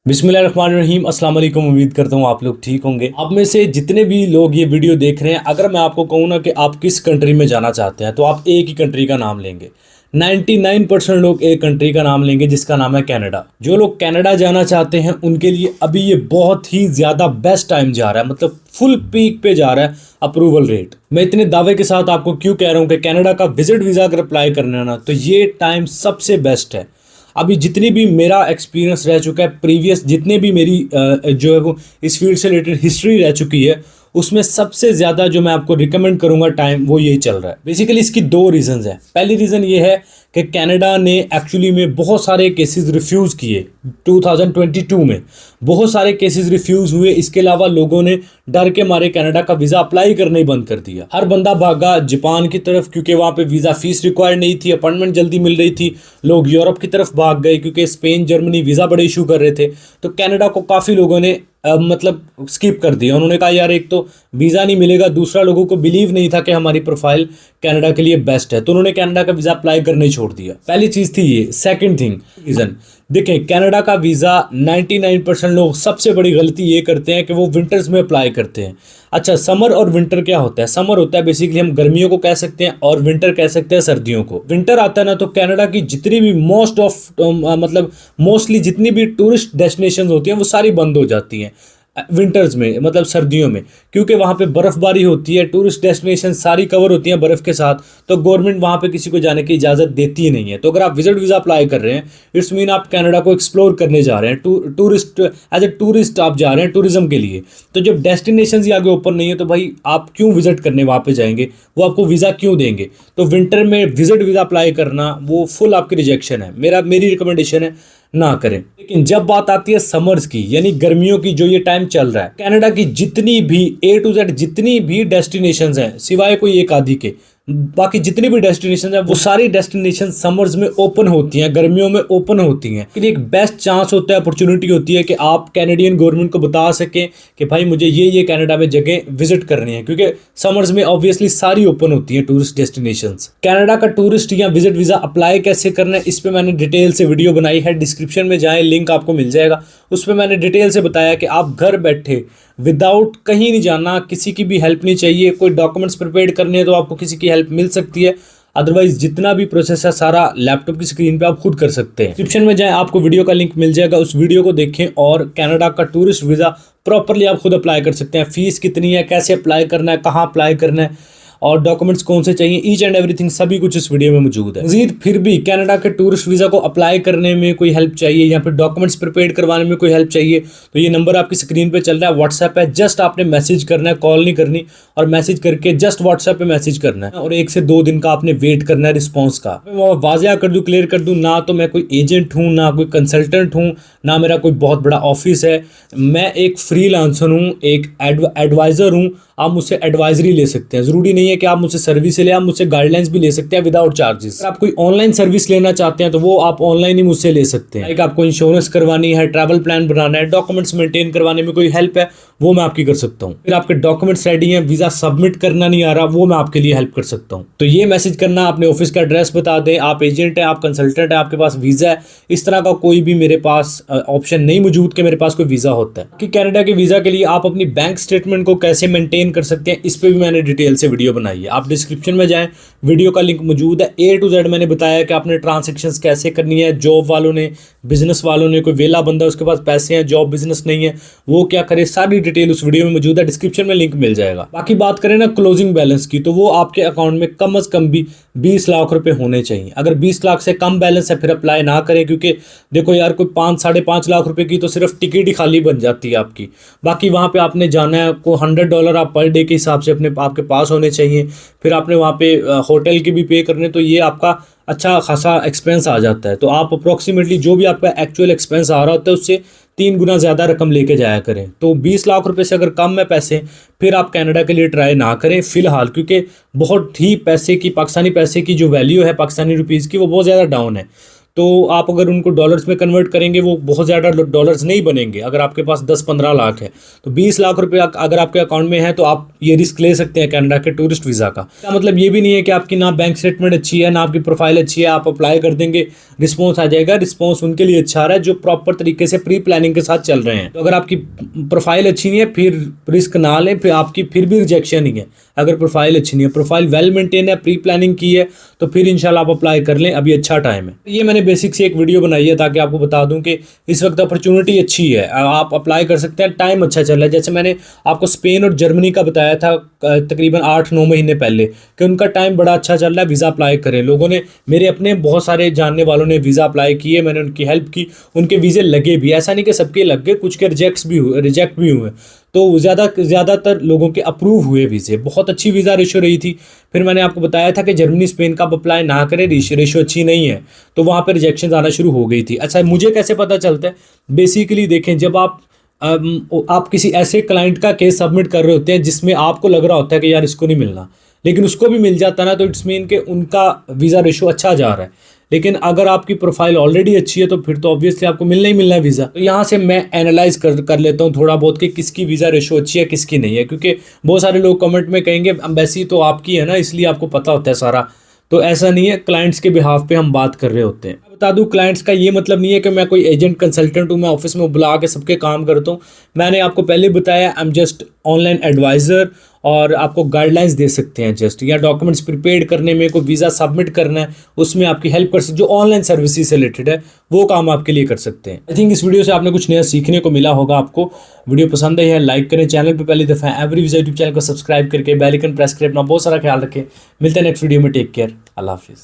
बिस्मिल्लाहिर्रहमानिर्रहीम अस्सलाम वालेकुम। उम्मीद करता हूँ आप लोग ठीक होंगे। आप में से जितने भी लोग ये वीडियो देख रहे हैं, अगर मैं आपको कहूँ ना कि आप किस कंट्री में जाना चाहते हैं तो आप एक ही कंट्री का नाम लेंगे। 99% लोग एक कंट्री का नाम लेंगे जिसका नाम है कनाडा। जो लोग कनाडा जाना चाहते हैं उनके लिए अभी ये बहुत ही ज़्यादा बेस्ट टाइम जा रहा है, मतलब फुल पीक पे जा रहा है अप्रूवल रेट। मैं इतने दावे के साथ आपको क्यों कह रहा हूँ कि कनाडा का विजिट वीज़ा अगर अप्लाई करना है ना तो ये टाइम सबसे बेस्ट है। अभी जितनी भी मेरा एक्सपीरियंस रह चुका है, प्रीवियस जितने भी मेरी जो है वो इस फील्ड से रिलेटेड हिस्ट्री रह चुकी है, उसमें सबसे ज़्यादा जो मैं आपको रिकमेंड करूंगा टाइम वो यही चल रहा है। बेसिकली इसकी दो रीज़न्स हैं। पहली रीज़न ये है कि कनाडा ने एक्चुअली में बहुत सारे केसेस रिफ्यूज़ किए 2022 में, बहुत सारे केसेस रिफ्यूज़ हुए। इसके अलावा लोगों ने डर के मारे कनाडा का वीज़ा अप्लाई करना ही बंद कर दिया। हर बंदा भागा जापान की तरफ क्योंकि वहाँ पे वीज़ा फीस रिक्वायर्ड नहीं थी, अपॉइंटमेंट जल्दी मिल रही थी। लोग यूरोप की तरफ भाग गए क्योंकि स्पेन जर्मनी वीज़ा बड़े इशू कर रहे थे। तो कनाडा को काफ़ी लोगों ने मतलब स्किप कर दिया। उन्होंने कहा यार एक तो वीज़ा नहीं मिलेगा, दूसरा लोगों को बिलीव नहीं था कि हमारी प्रोफाइल कनाडा के लिए बेस्ट है, तो उन्होंने कनाडा का वीज़ा अप्लाई करना ही छोड़ दिया। पहली चीज़ थी ये। सेकंड थिंग रीज़न देखें, कनाडा का वीज़ा 99% लोग सबसे बड़ी गलती ये करते हैं कि वो विंटर्स में अप्लाई करते हैं। अच्छा, समर और विंटर क्या होता है? समर होता है बेसिकली हम गर्मियों को कह सकते हैं और विंटर कह सकते हैं सर्दियों को। विंटर आता है ना तो कनाडा की जितनी भी मतलब मोस्टली जितनी भी टूरिस्ट डेस्टिनेशंस होती हैं वो सारी बंद हो जाती हैं विंटर्स में, मतलब सर्दियों में, क्योंकि वहाँ पे बर्फ़बारी होती है, टूरिस्ट डेस्टिनेशन सारी कवर होती हैं बर्फ़ के साथ। तो गवर्नमेंट वहाँ पे किसी को जाने की इजाज़त देती ही नहीं है। तो अगर आप विजिट वीज़ा अप्लाई कर रहे हैं, इट्स मीन आप कनाडा को एक्सप्लोर करने जा रहे हैं, टूरिस्ट एज ए टूरिस्ट आप जा रहे हैं टूरिज्म के लिए। तो जब डेस्टिनेशन ही आगे ओपन नहीं है तो भाई आप क्यों विजिट करने वहाँ पर जाएंगे? वो आपको वीज़ा क्यों देंगे? तो विंटर में विजिट वीज़ा अप्लाई करना वो फुल आपकी रिजेक्शन है। मेरी रिकमेंडेशन है ना करें। लेकिन जब बात आती है समर्स की, यानी गर्मियों की, जो ये टाइम चल रहा है, कनाडा की जितनी भी A to Z जितनी भी डेस्टिनेशंस हैं सिवाय कोई एक आधी के, बाकी जितनी भी डेस्टिनेशन है वो सारी डेस्टिनेशन समर्स में ओपन होती हैं, गर्मियों में ओपन होती हैं। लेकिन एक बेस्ट चांस होता है, अपॉर्चुनिटी होती है कि आप कैनेडियन गवर्नमेंट को बता सकें कि भाई मुझे ये कनाडा में जगह विजिट करनी है, क्योंकि समर्स में ऑब्वियसली सारी ओपन होती हैं टूरिस्ट डेस्टिनेशंस। कनाडा का टूरिस्ट या विजिट वीज़ा अप्लाई कैसे करना है इस पर मैंने डिटेल से वीडियो बनाई है, डिस्क्रिप्शन में जाएँ, लिंक आपको मिल जाएगा। उस पर मैंने डिटेल से बताया कि आप घर बैठे विदाउट कहीं नहीं जाना, किसी की भी हेल्प नहीं चाहिए। कोई डॉक्यूमेंट्स प्रिपेयर करने हैं तो आपको किसी की हेल्प मिल सकती है, अदरवाइज जितना भी प्रोसेस है सारा लैपटॉप की स्क्रीन पे आप खुद कर सकते हैं। डिस्क्रिप्शन में जाएं, आपको वीडियो का लिंक मिल जाएगा, उस वीडियो को देखें और कनाडा का टूरिस्ट वीज़ा प्रॉपरली आप खुद अप्लाई कर सकते हैं। फीस कितनी है, कैसे अप्लाई करना है, कहाँ अप्लाई करना है और डॉक्यूमेंट्स कौन से चाहिए, ईच एंड एवरीथिंग सभी कुछ इस वीडियो में मौजूद है। मजीद फिर भी कनाडा के टूरिस्ट वीज़ा को अप्लाई करने में कोई हेल्प चाहिए या फिर डॉक्यूमेंट्स प्रिपेयर करवाने में कोई हेल्प चाहिए तो ये नंबर आपकी स्क्रीन पे चल रहा है, व्हाट्सएप है। जस्ट आपने मैसेज करना है, कॉल नहीं करनी, और मैसेज करके जस्ट व्हाट्सएप पे मैसेज करना है और 1 से 2 दिन का आपने वेट करना है रिस्पॉन्स का। मैं वाज़िया कर दूँ, क्लियर कर दूँ, ना तो मैं कोई एजेंट हूँ, ना कोई कंसल्टेंट हूँ, ना मेरा कोई बहुत बड़ा ऑफिस है। मैं एक फ्रीलांसर हूँ, एक एडवाइज़र हूँ। आप मुझसे एडवाइजरी ले सकते हैं, ज़रूरी नहीं है कि आप मुझसे सर्विस ले, आप मुझसे गाइडलाइंस भी ले सकते हैं विदाउट चार्जेस। अगर आप कोई ऑनलाइन सर्विस लेना चाहते हैं तो वो आप ऑनलाइन ही मुझसे ले सकते हैं। लाइक आपको इंश्योरेंस करवानी है, ट्रैवल प्लान बनाना है, डॉक्यूमेंट्स मेंटेन करवाने में कोई हेल्प है, वो मैं आपकी कर सकता हूँ। फिर आपके डॉक्यूमेंट्स रेडी हैं, वीज़ा सबमिट करना नहीं आ रहा, वो मैं आपके लिए हेल्प कर सकता हूँ। तो ये मैसेज करना, अपने ऑफिस का एड्रेस बता दें, आप एजेंट हैं, आप कंसल्टेंट हैं, आपके पास वीज़ा है, इस तरह का कोई भी मेरे पास ऑप्शन नहीं मौजूद कि मेरे पास कोई वीज़ा होता है। कि कनाडा के वीज़ा के लिए आप अपनी बैंक स्टेटमेंट को कैसे मेंटेन कर सकते हैं इस पे भी मैंने डिटेल से वीडियो बनाई है। आप डिस्क्रिप्शन में जाएं, वीडियो का लिंक मौजूद है। A to Z मैंने बताया कि आपने ट्रांजैक्शंस कैसे करनी है, जॉब वालों ने, बिजनेस वालों ने, कोई वेला बंदा उसके पास पैसे हैं, जॉब बिजनेस नहीं है, वो क्या करे, सारी डिटेल उस वीडियो में मौजूद है, डिस्क्रिप्शन में लिंक मिल जाएगा। बाकी बात करें ना क्लोजिंग बैलेंस की, तो वो आपके अकाउंट में कम अज़ कम भी 20 लाख रुपए होने चाहिए। अगर 20 लाख से कम बैलेंस है फिर अप्लाई ना करें, क्योंकि देखो यार कोई 5 साढ़े 5 लाख रुपए की तो सिर्फ टिकट ही खाली बन जाती है आपकी। बाकी वहाँ पे आपने जाना है, को $100 आप पर डे के हिसाब से अपने आपके पास होने चाहिए। फिर आपने वहाँ पे होटल के भी पे करने, तो ये आपका अच्छा खासा एक्सपेंस आ जाता है। तो आप अप्रॉक्सीमेटली जो भी आपका एक्चुअल एक्सपेंस आ रहा होता है उससे 3 गुना ज़्यादा रकम लेके जाया करें। तो 20 लाख रुपए से अगर कम है पैसे, फिर आप कनाडा के लिए ट्राई ना करें फ़िलहाल, क्योंकि बहुत ही पैसे की, पाकिस्तानी पैसे की जो वैल्यू है पाकिस्तानी रुपीज़ की, वो बहुत ज़्यादा डाउन है। तो आप अगर उनको डॉलर्स में कन्वर्ट करेंगे वो बहुत ज़्यादा डॉलर्स नहीं बनेंगे। अगर आपके पास 10-15 लाख है तो 20 लाख रुपए अगर आपके अकाउंट में है तो आप ये रिस्क ले सकते हैं कनाडा के टूरिस्ट वीज़ा का। इसका मतलब ये भी नहीं है कि आपकी ना बैंक स्टेटमेंट अच्छी है ना आपकी प्रोफाइल अच्छी है, आप अप्लाई कर देंगे रिस्पॉन्स आ जाएगा। रिस्पॉन्स उनके लिए अच्छा आ रहा है जो प्रॉपर तरीके से प्री प्लानिंग के साथ चल रहे हैं। तो अगर आपकी प्रोफाइल अच्छी नहीं है फिर रिस्क ना लें, फिर आपकी फिर भी रिजेक्शन ही है। अगर प्रोफाइल अच्छी नहीं है, प्रोफाइल वेल मेंटेन है, प्री प्लानिंग की है, तो फिर इंशाल्लाह आप अप्लाई कर लें, अभी अच्छा टाइम है। ये मैंने बेसिक से एक वीडियो बनाई है ताकि आपको बता दूं कि इस वक्त अपॉर्चुनिटी अच्छी है, आप अप्लाई कर सकते हैं, टाइम अच्छा चल रहा है। जैसे मैंने आपको स्पेन और जर्मनी का बताया था तकरीबन 8-9 महीने पहले कि उनका टाइम बड़ा अच्छा चल रहा है, वीज़ा अप्लाई करें। लोगों ने, मेरे अपने बहुत सारे जानने वालों ने वीज़ा अप्लाई किए, मैंने उनकी हेल्प की, उनके वीज़े लगे भी। ऐसा नहीं कि सबके लग गए, कुछ के रिजेक्ट भी हुए। तो ज़्यादातर लोगों के अप्रूव हुए वीज़े, बहुत अच्छी वीज़ा रेशो रही थी। फिर मैंने आपको बताया था कि जर्मनी स्पेन का आप अप्लाई ना करें, रेशो अच्छी नहीं है, तो वहाँ पर रिजेक्शन आना शुरू हो गई थी। अच्छा, मुझे कैसे पता चलता है? बेसिकली देखें, जब आप किसी ऐसे क्लाइंट का केस सबमिट कर रहे होते हैं जिसमें आपको लग रहा होता है कि यार इसको नहीं मिलना, लेकिन उसको भी मिल जाता ना, तो इट्स मीन कि उनका वीज़ा रेशो अच्छा जा रहा है। लेकिन अगर आपकी प्रोफाइल ऑलरेडी अच्छी है तो फिर तो ऑब्वियसली आपको मिलना ही मिलना है वीज़ा। तो यहाँ से मैं एनालाइज कर लेता हूँ थोड़ा बहुत कि किसकी वीज़ा रेशो अच्छी है किसकी नहीं है, क्योंकि बहुत सारे लोग कमेंट में कहेंगे एम्बेसी तो आपकी है ना इसलिए आपको पता होता है सारा। तो ऐसा नहीं है, क्लाइंट्स के बिहाफ पे हम बात कर रहे होते हैं। बता दूं, क्लाइंट्स का ये मतलब नहीं है कि मैं कोई एजेंट कंसल्टेंट हूँ, मैं ऑफिस में बुला के सबके काम करता हूँ। मैंने आपको पहले बताया I am just online advisor, और आपको गाइडलाइंस दे सकते हैं जस्ट, या डॉक्यूमेंट्स प्रिपेयर करने में, कोई वीज़ा सबमिट करना है उसमें आपकी हेल्प कर सकते, जो ऑनलाइन सर्विसेज से रिलेटेड है वो काम आपके लिए कर सकते हैं। आई थिंक इस वीडियो से आपने कुछ नया सीखने को मिला होगा। आपको वीडियो पसंद आई है लाइक करें, चैनल पर पहली दफ़ा एवरी वीज़ा यूट्यूब चैनल को सब्सक्राइब करके बेल आइकन प्रेस करें। अपना बहुत सारा ख्याल रखें, मिलते हैं नेक्स्ट वीडियो में। टेक केयर, अल्लाह हाफिज़।